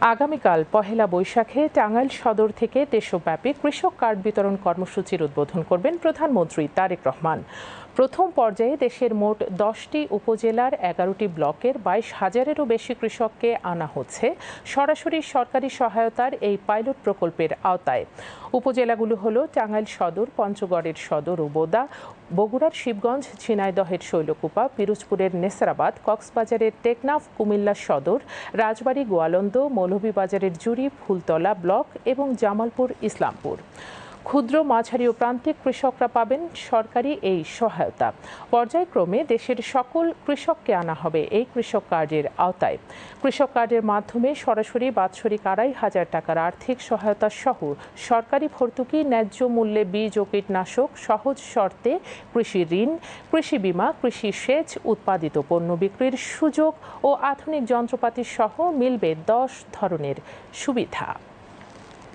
আগামীকাল পহেলা বৈশাখে টাঙ্গাইল সদর থেকে দেশব্যাপী কৃষক কার্ড বিতরণ কর্মসূচির উদ্বোধন করবেন প্রধানমন্ত্রী তারেক রহমান। প্রথম পর্যায়ে দেশের মোট 10টি উপজেলার 11টি ব্লকের 22,000-এরও বেশি কৃষককে আনা হচ্ছে সরাসরি সরকারি সহায়তার এই পাইলট প্রকল্পের আওতায়। উপজেলাগুলো হলো টাঙ্গাইল সদর, পঞ্চগড়ের সদর ও বোদা, বগুড়ার শিবগঞ্জ, ঝিনাইদহের শৈলকুপা, পিরোজপুরের নেসরাবাদ, কক্সবাজারের টেকনাফ, কুমিল্লা সদর, রাজবাড়ী, গোয়ালন্দ, মৌলভীবাজারের জুড়ি, ফুলতলা ব্লক এবং জামালপুর, ইসলামপুর। ক্ষুদ্র, মাঝারি ও প্রান্তিক কৃষকরা পাবেন সরকারি এই সহায়তা। পর্যায়ক্রমে দেশের সকল কৃষককে আনা হবে এই কৃষক কার্ডের আওতায়। কৃষক কার্ডের মাধ্যমে সরাসরি বাৎসরিক 2,500 টাকার আর্থিক সহায়তা সহ সরকারি ভর্তুকি, ন্যায্য মূল্যে বীজ ও কীটনাশক, সহজ শর্তে কৃষি ঋণ, কৃষি বীমা, কৃষি সেচ, উৎপাদিত পণ্য বিক্রির সুযোগ ও আধুনিক যন্ত্রপাতি সহ মিলবে 10 ধরনের সুবিধা।